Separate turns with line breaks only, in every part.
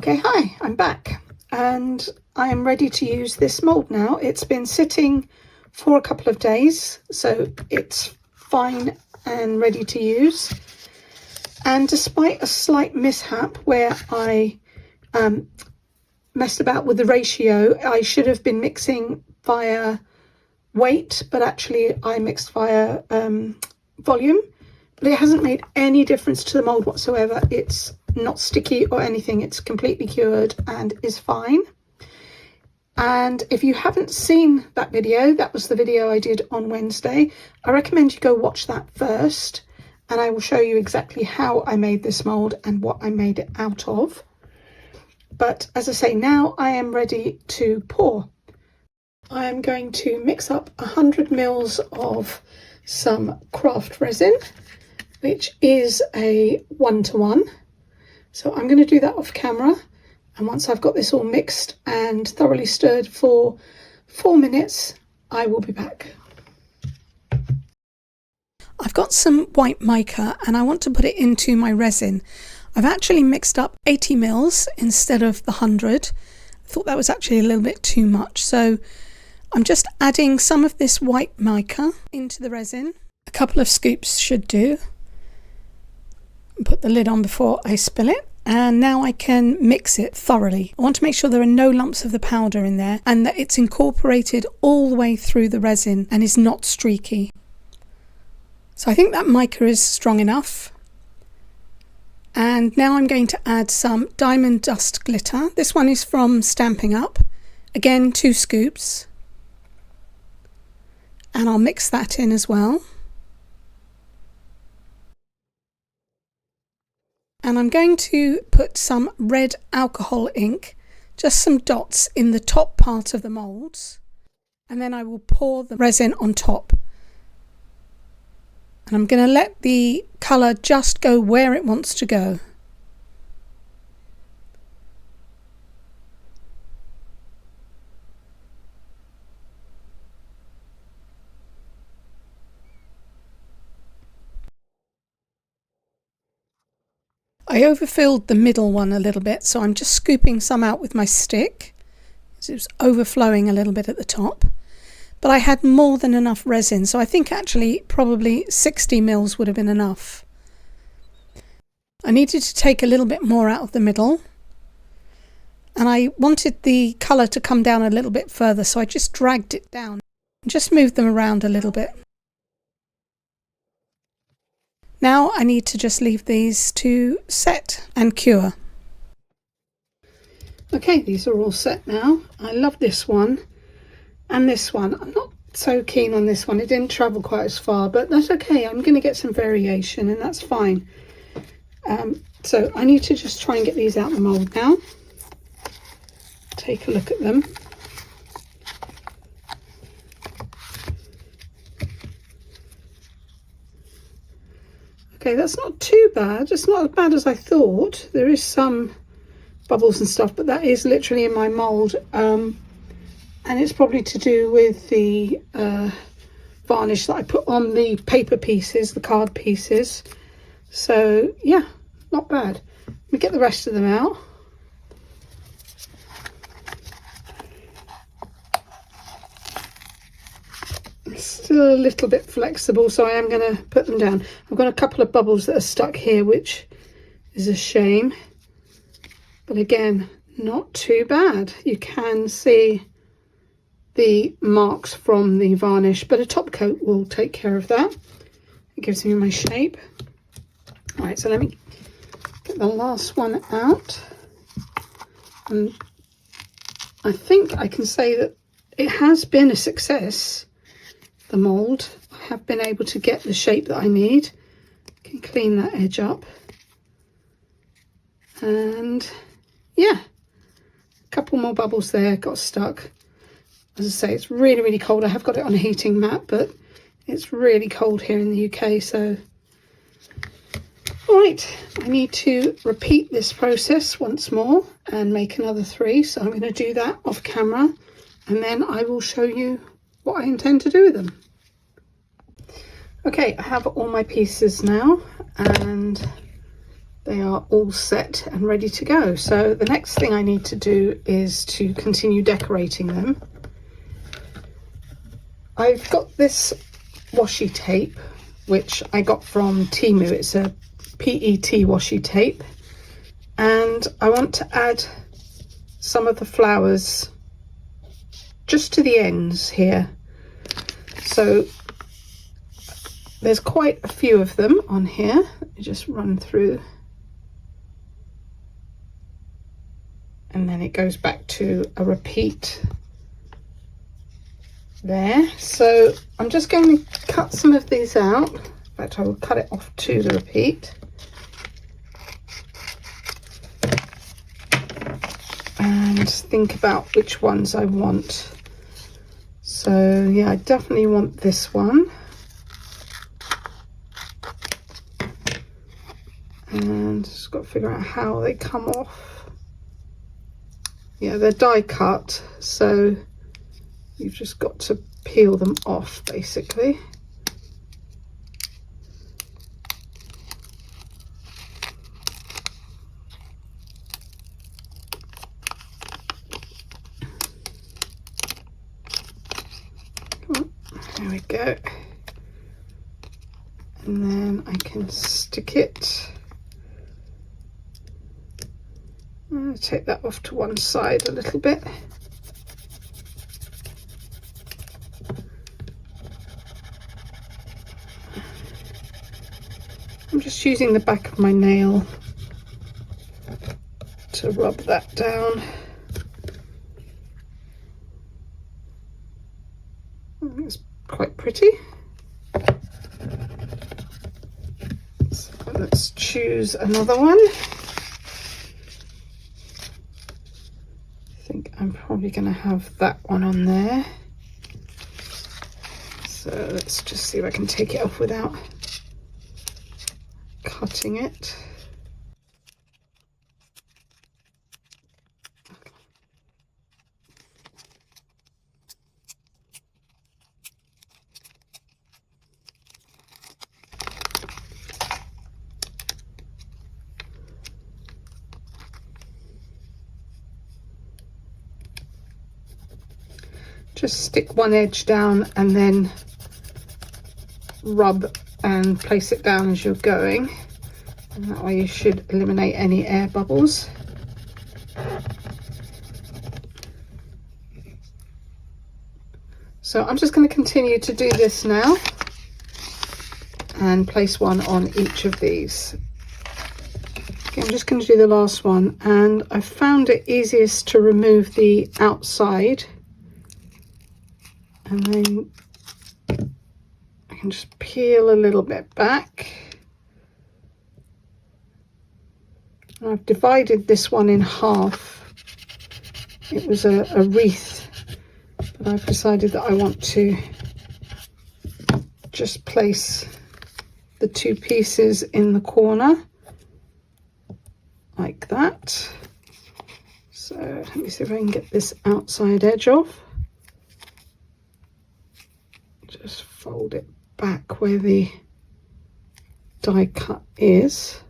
Okay, hi, I'm back and I am ready to use this mould now. It's been sitting for a couple of days, so it's fine and ready to use. And despite a slight mishap where I messed about with the ratio, I should have been mixing via weight, but actually I mixed via volume. But it hasn't made any difference to the mould whatsoever. It's not sticky or anything. It's completely cured and is fine. And if you haven't seen that video, that was the video I did on Wednesday. I recommend you go watch that first, and I will show you exactly how I made this mould and what I made it out of. But as I say, now I am ready to pour. I am going to mix up 100 mils of some craft resin, which is a 1-to-1. So I'm going to do that off camera, and once I've got this all mixed and thoroughly stirred for 4 minutes, I will be back. I've got some white mica and I want to put it into my resin. I've actually mixed up 80 mils instead of the 100. I thought that was actually a little bit too much, so I'm just adding some of this white mica into the resin. A couple of scoops should do. Put the lid on before I spill it, and now I can mix it thoroughly. I want to make sure there are no lumps of the powder in there and that it's incorporated all the way through the resin and is not streaky. So I think that mica is strong enough. And now I'm going to add some diamond dust glitter. This one is from Stamping Up. Again, 2 scoops. And I'll mix that in as well. And I'm going to put some red alcohol ink, just some dots in the top part of the moulds, and then I will pour the resin on top. And I'm going to let the colour just go where it wants to go. I overfilled the middle one a little bit, so I'm just scooping some out with my stick. So it was overflowing a little bit at the top. But I had more than enough resin, so I think actually probably 60 mils would have been enough. I needed to take a little bit more out of the middle. And I wanted the colour to come down a little bit further, so I just dragged it down. Just moved them around a little bit. Now I need to just leave these to set and cure. Okay, these are all set now. I love this one and this one. I'm not so keen on this one. It didn't travel quite as far, but that's okay. I'm going to get some variation and that's fine. So I need to just try and get these out of the mould now. Take a look at them. Okay, that's not too bad. It's not as bad as I thought. There is some bubbles and stuff, but that is literally in my mould. And it's probably to do with the varnish that I put on the paper pieces, the card pieces. So, yeah, not bad. Let me get the rest of them out. Still a little bit flexible, so I am going to put them down. I've got a couple of bubbles that are stuck here, which is a shame, but again, not too bad. You can see the marks from the varnish, but a top coat will take care of that. It gives me my shape. All right, so let me get the last one out, and I think I can say that it has been a success. The mould, I have been able to get the shape that I need. I can clean that edge up, and yeah, a couple more bubbles there got stuck. As I say, it's really cold. I have got it on a heating mat, but it's really cold here in the UK. So all right, I need to repeat this process once more and make another 3, so I'm going to do that off camera, and then I will show you what I intend to do with them. Okay, I have all my pieces now, and they are all set and ready to go. So the next thing I need to do is to continue decorating them. I've got this washi tape, which I got from Temu. It's a PET washi tape, and I want to add some of the flowers just to the ends here. So there's quite a few of them on here. Let me just run through. And then it goes back to a repeat there. So I'm just going to cut some of these out. In fact, I will cut it off to the repeat. And think about which ones I want. So yeah, I definitely want this one. And just got to figure out how they come off. Yeah, they're die cut, so you've just got to peel them off basically. Come on, there we go. And then I can stick it. I'll take that off to one side a little bit. I'm just using the back of my nail to rub that down. It's quite pretty. So let's choose another one. I'm probably going to have that one on there. So let's just see if I can take it off without cutting it. Just stick one edge down and then rub and place it down as you're going, and that way you should eliminate any air bubbles. So I'm just going to continue to do this now and place one on each of these. Okay, I'm just going to do the last one, and I found it easiest to remove the outside. And then I can just peel a little bit back. And I've divided this one in half. It was a wreath, but I've decided that I want to just place the two pieces in the corner like that. So let me see if I can get this outside edge off. Just fold it back where the die cut is.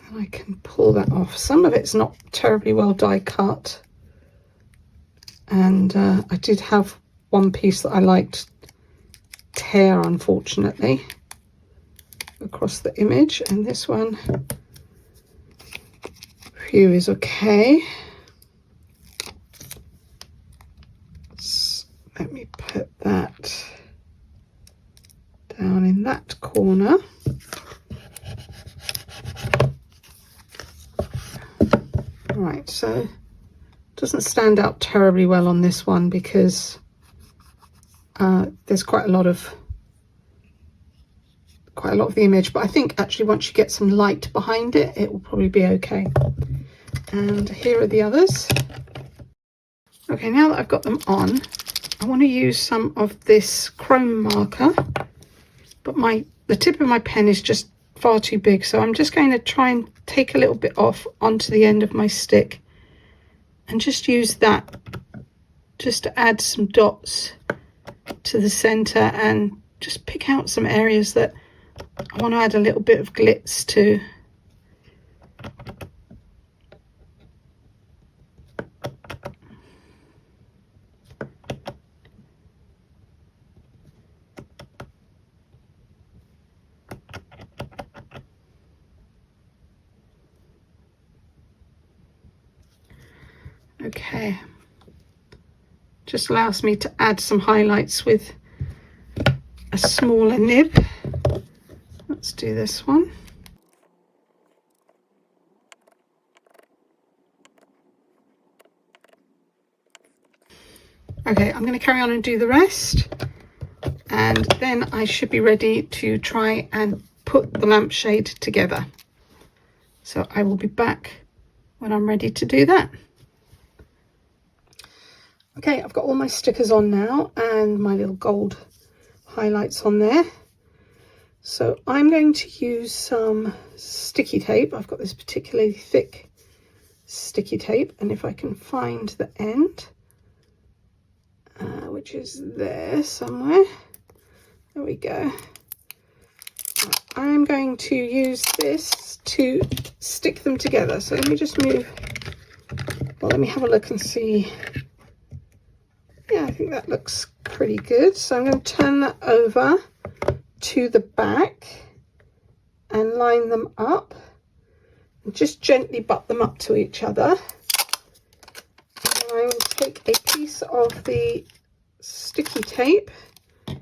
And I can pull that off. Some of it's not terribly well die cut, and I did have one piece that I liked tear, unfortunately, across the image, and this one, phew, is okay. Let me put that down in that corner. Right, so it doesn't stand out terribly well on this one because there's quite a lot of the image, but I think actually once you get some light behind it, it will probably be okay. And here are the others. Okay, now that I've got them on, I want to use some of this chrome marker, but the tip of my pen is just far too big, so I'm just going to try and take a little bit off onto the end of my stick and just use that just to add some dots to the center and just pick out some areas that I want to add a little bit of glitz to. Okay, just allows me to add some highlights with a smaller nib. Let's do this one. Okay, I'm going to carry on and do the rest, and then I should be ready to try and put the lampshade together. So I will be back when I'm ready to do that. Okay, I've got all my stickers on now and my little gold highlights on there. So I'm going to use some sticky tape. I've got this particularly thick sticky tape, and if I can find the end, which is there somewhere, there we go. I'm going to use this to stick them together. So let me just move, well, let me have a look and see. Yeah, I think that looks pretty good. So I'm going to turn that over to the back and line them up and just gently butt them up to each other. And I will take a piece of the sticky tape and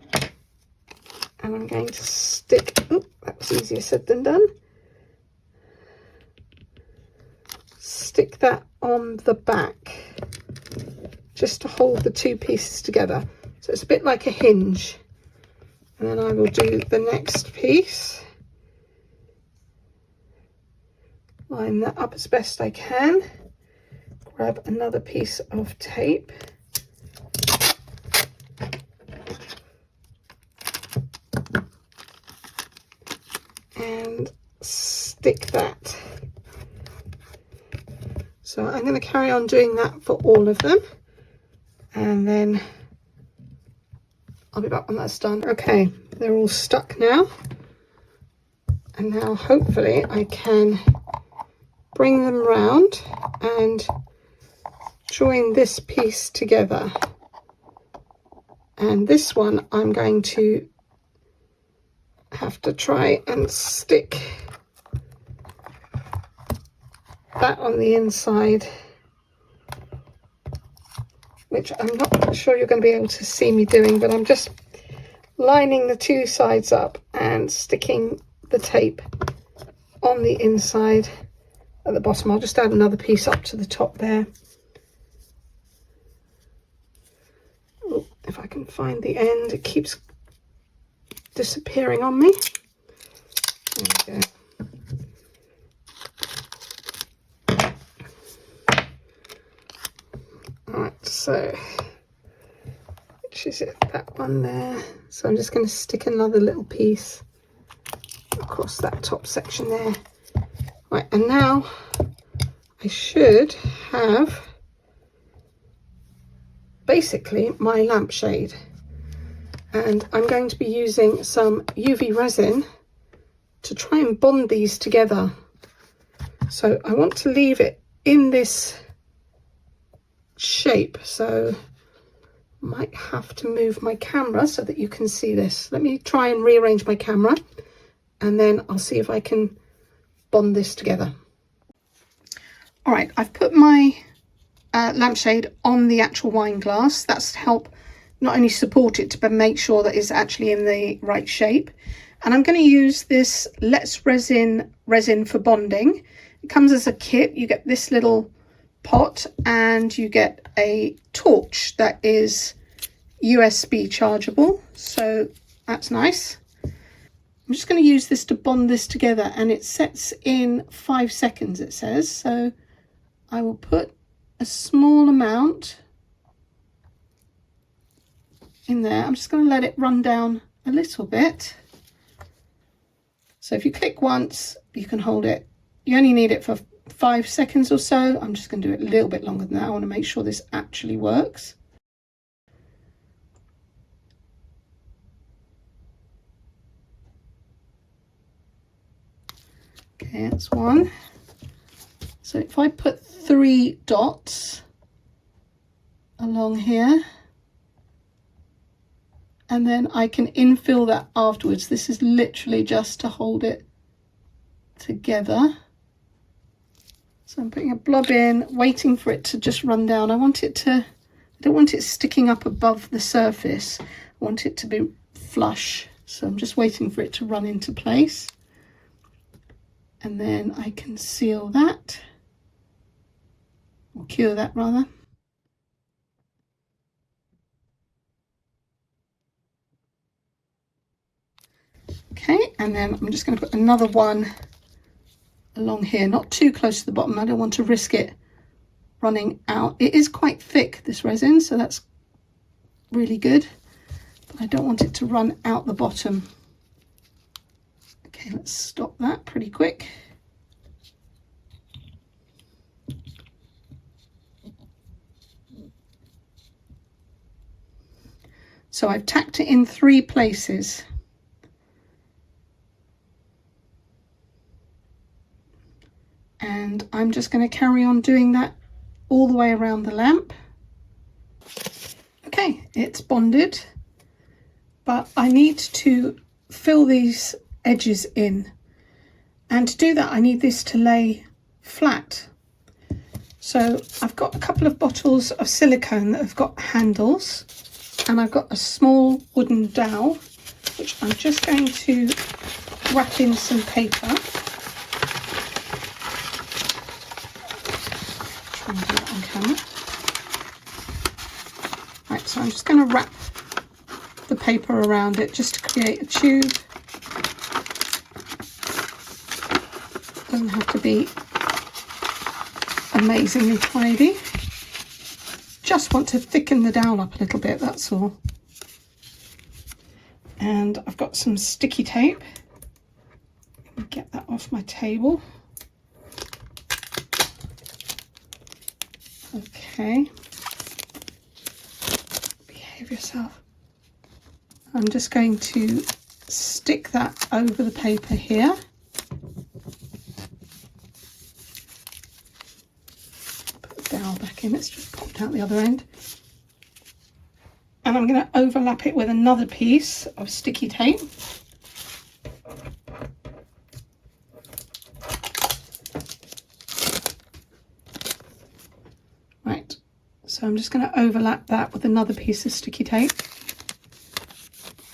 I'm going to stick, oh, that was easier said than done. Stick that on the back, just to hold the two pieces together. So it's a bit like a hinge. And then I will do the next piece. Line that up as best I can. Grab another piece of tape. And stick that. So I'm going to carry on doing that for all of them. And then I'll be back when that's done. Okay, they're all stuck now. And now hopefully I can bring them round and join this piece together. And this one I'm going to have to try and stick that on the inside, which I'm not sure you're going to be able to see me doing, but I'm just lining the two sides up and sticking the tape on the inside at the bottom. I'll just add another piece up to the top there. Oh, if I can find the end, it keeps disappearing on me. There we go. Alright, so which is it? That one there. So I'm just going to stick another little piece across that top section there. Right, and now I should have basically my lampshade, and I'm going to be using some UV resin to try and bond these together. So I want to leave it in this shape, so I might have to move my camera so that you can see this. Let me try and rearrange my camera and then I'll see if I can bond this together. All right, I've put my lampshade on the actual wine glass. That's to help not only support it but make sure that it's actually in the right shape. And I'm going to use this Let's Resin for bonding. It comes as a kit. You get this little pot and you get a torch that is USB chargeable, so that's nice. I'm just going to use this to bond this together, and it sets in 5 seconds, it says. So I will put a small amount in there. I'm just going to let it run down a little bit. So if you click once, you can hold it. You only need it for 5 seconds or so. I'm just going to do it a little bit longer than that. I want to make sure this actually works. Okay, that's one. So if I put 3 dots along here, and then I can infill that afterwards. This is literally just to hold it together. So I'm putting a blob in, waiting for it to just run down. I don't want it sticking up above the surface. I want it to be flush. So I'm just waiting for it to run into place. And then I can seal that, or cure that rather. Okay, and then I'm just going to put another one along here, not too close to the bottom. I don't want to risk it running out. It is quite thick, this resin, so that's really good, but I don't want it to run out the bottom. Okay, let's stop that pretty quick. So I've tacked it in 3 places. And I'm just going to carry on doing that all the way around the lamp. Okay, it's bonded, but I need to fill these edges in. And to do that, I need this to lay flat. So I've got a couple of bottles of silicone that have got handles, and I've got a small wooden dowel, which I'm just going to wrap in some paper. Try and do that on camera. Right, so I'm just going to wrap the paper around it just to create a tube. Doesn't have to be amazingly tidy. Just want to thicken the dowel up a little bit, that's all. And I've got some sticky tape. Get that off my table. Okay. Behave yourself. I'm just going to stick that over the paper here. Put the dowel back in, it's just popped out the other end. And I'm going to overlap it with another piece of sticky tape. Right, so I'm just going to overlap that with another piece of sticky tape.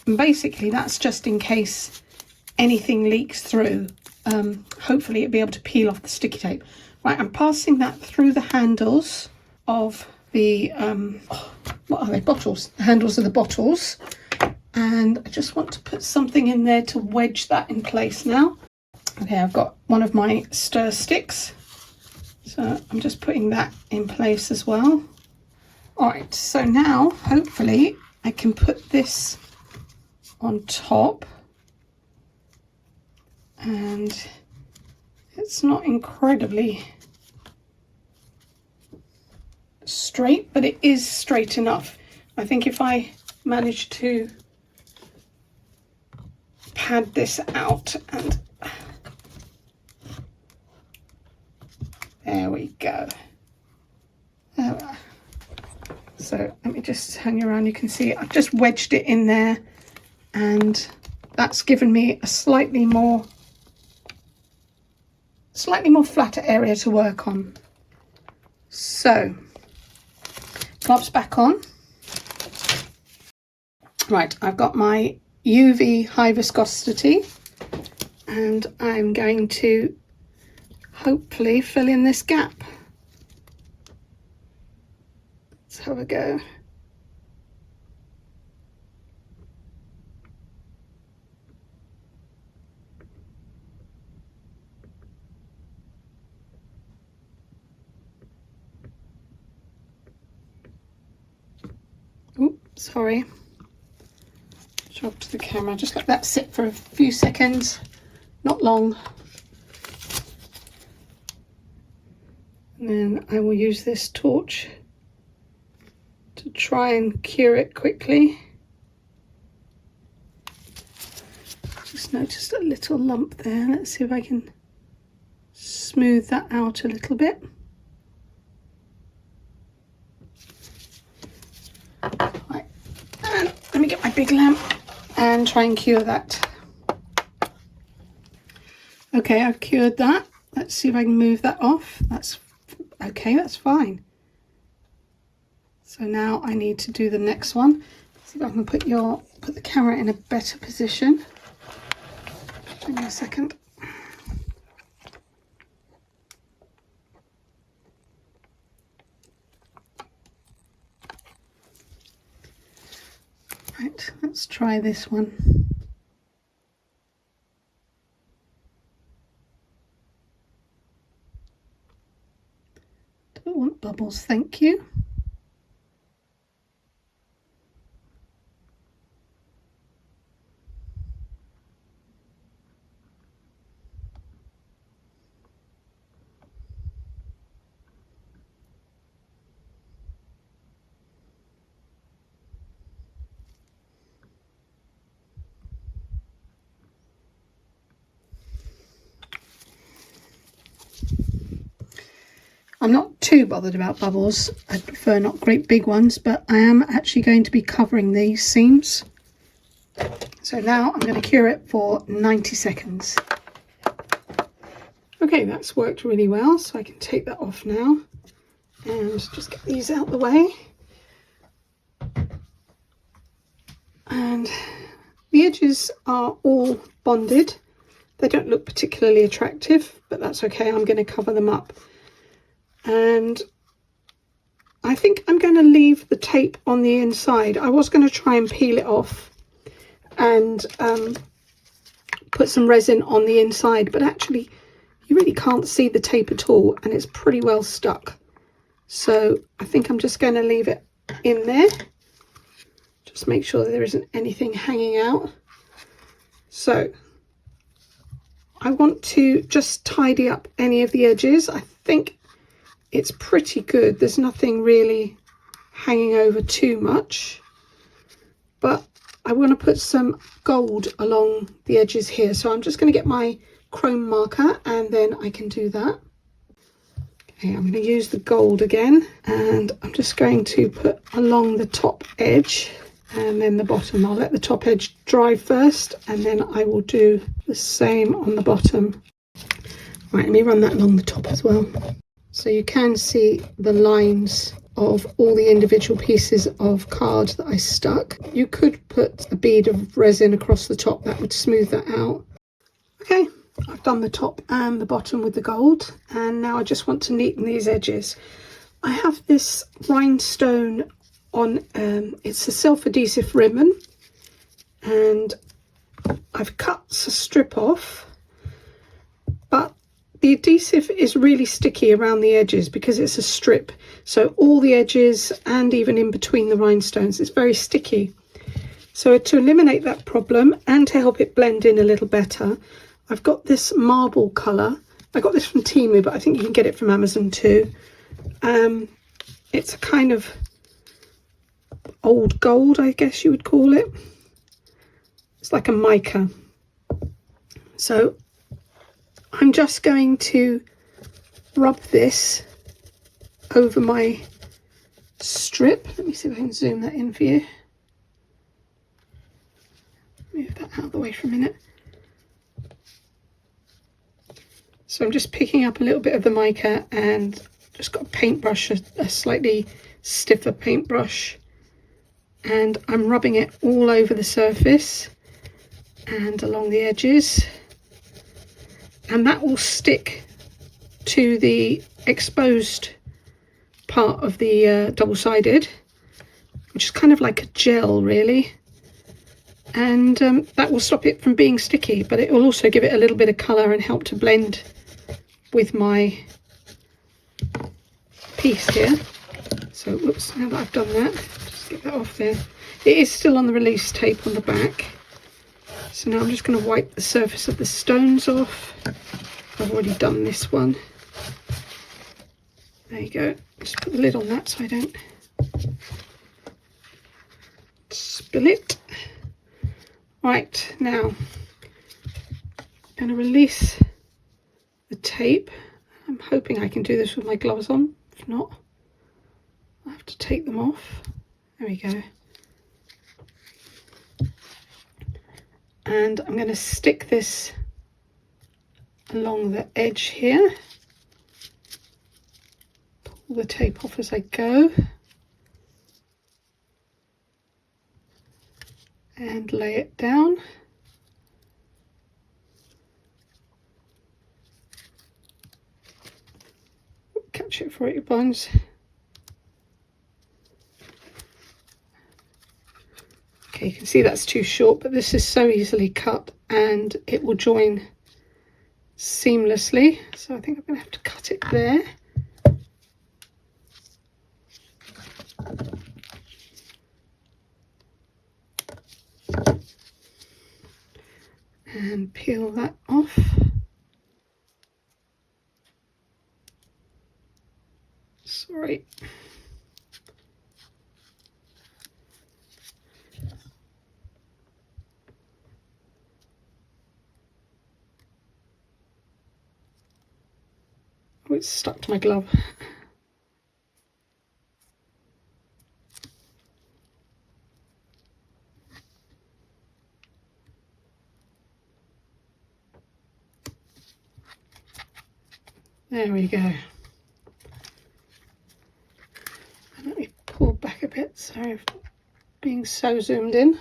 And basically that's just in case anything leaks through. Hopefully it'll be able to peel off the sticky tape. Right, I'm passing that through the handles of the, what are they, bottles? The handles of the bottles. And I just want to put something in there to wedge that in place now. Okay, I've got one of my stir sticks. So I'm just putting that in place as well. All right, so now hopefully I can put this on top. And it's not incredibly straight, but it is straight enough. I think if I manage to pad this out, and there we go. There we are. So let me just turn you around. You can see I've just wedged it in there, and that's given me a slightly more flatter area to work on. So gloves back on. Right, I've got my UV high viscosity, and I'm going to hopefully fill in this gap. Let's have a go. Oops, sorry. Dropped the camera. Just let that sit for a few seconds, not long. And then I will use this torch to try and cure it quickly. Just noticed a little lump there. Let's see if I can smooth that out a little bit. Right. And let me get my big lamp and try and cure that. Okay, I've cured that. Let's see if I can move that off. That's okay, that's fine. So now I need to do the next one. See if I can put the camera in a better position. Give me a second. Right, let's try this one. Don't want bubbles, thank you. I'm not too bothered about bubbles. I prefer not great big ones, but I am actually going to be covering these seams. So now I'm going to cure it for 90 seconds. Okay, that's worked really well, so I can take that off now and just get these out the way. And the edges are all bonded. They don't look particularly attractive, but that's okay. I'm going to cover them up. And I think I'm going to leave the tape on the inside. I was going to try and peel it off and put some resin on the inside, but actually you really can't see the tape at all and it's pretty well stuck. So I think I'm just going to leave it in there. Just make sure that there isn't anything hanging out. So I want to just tidy up any of the edges. I think it's pretty good. There's nothing really hanging over too much, but I want to put some gold along the edges here. So I'm just going to get my chrome marker and then I can do that. Okay, I'm going to use the gold again and I'm just going to put along the top edge and then the bottom. I'll let the top edge dry first and then I will do the same on the bottom. Right, let me run that along the top as well. So you can see the lines of all the individual pieces of card that I stuck. You could put a bead of resin across the top, that would smooth that out. Okay, I've done the top and the bottom with the gold, and now I just want to neaten these edges. I have this rhinestone on, it's a self-adhesive ribbon, and I've cut a strip off, but the adhesive is really sticky around the edges because it's a strip. So all the edges and even in between the rhinestones, it's very sticky. So to eliminate that problem and to help it blend in a little better, I've got this marble colour. I got this from Temu, but I think you can get it from Amazon too. It's a kind of old gold, I guess you would call it. It's like a mica. So I'm just going to rub this over my strip. Let me see if I can zoom that in for you. Move that out of the way for a minute. So I'm just picking up a little bit of the mica and just got a paintbrush, a slightly stiffer paintbrush, and I'm rubbing it all over the surface and along the edges. And that will stick to the exposed part of the double-sided, which is kind of like a gel really, and that will stop it from being sticky, but it will also give it a little bit of colour and help to blend with my piece here. So whoops, now that I've done that, just get that off there. It is still on the release tape on the back. So now I'm just going to wipe the surface of the stones off. I've already done this one. There you go. Just put the lid on that so I don't spill it. Right, now I'm going to release the tape. I'm hoping I can do this with my gloves on. If not, I have to take them off. There we go. And I'm going to stick this along the edge here. Pull the tape off as I go. And lay it down. Catch it for it bones. Okay, you can see that's too short, but this is so easily cut and it will join seamlessly. So I think I'm going to have to cut it there. And peel that off. Sorry. Oh, it's stuck to my glove. There we go. Let me pull back a bit, sorry for being so zoomed in.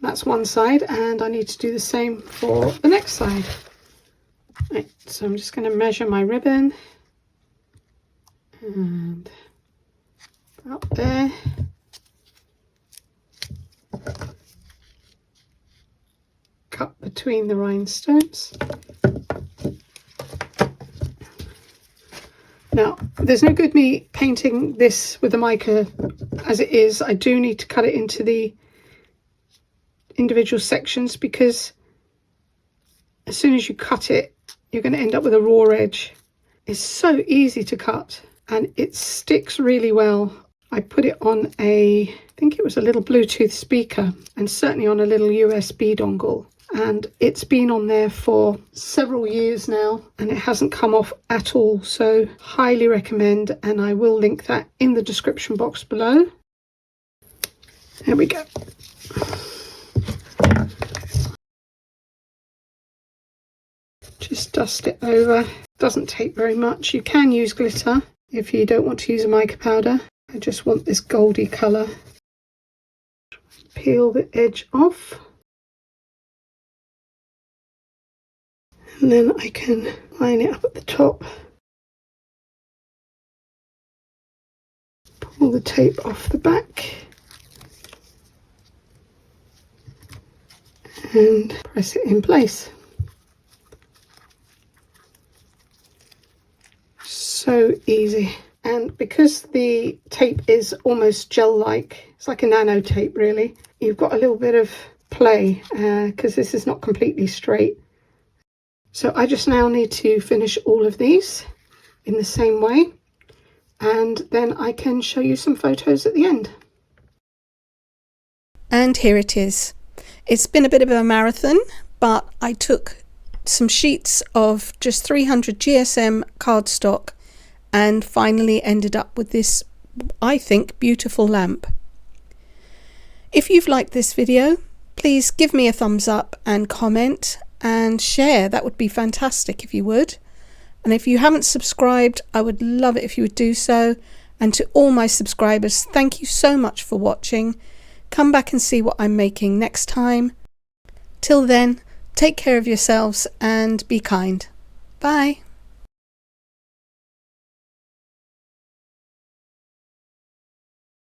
That's one side, and I need to do the same for the next side. Right, so I'm just going to measure my ribbon, and about there. Cut between the rhinestones. Now, there's no good me painting this with the mica as it is. I do need to cut it into the individual sections, because as soon as you cut it, you're going to end up with a raw edge. It's so easy to cut and it sticks really well. I put it on I think it was a little Bluetooth speaker, and certainly on a little USB dongle. And it's been on there for several years now and it hasn't come off at all, so highly recommend, and I will link that in the description box below. There we go. Just dust it over. Doesn't take very much. You can use glitter if you don't want to use a mica powder. I just want this goldy colour. Peel the edge off. And then I can line it up at the top. Pull the tape off the back. And press it in place. So easy. And because the tape is almost gel-like, it's like a nano tape really, you've got a little bit of play because this is not completely straight. So I just now need to finish all of these in the same way, and then I can show you some photos at the end.
And here it is. It's been a bit of a marathon, but I took some sheets of just 300 GSM cardstock and finally ended up with this, I think, beautiful lamp. If you've liked this video, please give me a thumbs up and comment and share. That would be fantastic if you would. And if you haven't subscribed, I would love it if you would do so. And to all my subscribers, thank you so much for watching. Come back and see what I'm making next time. Till then, take care of yourselves and be kind. Bye.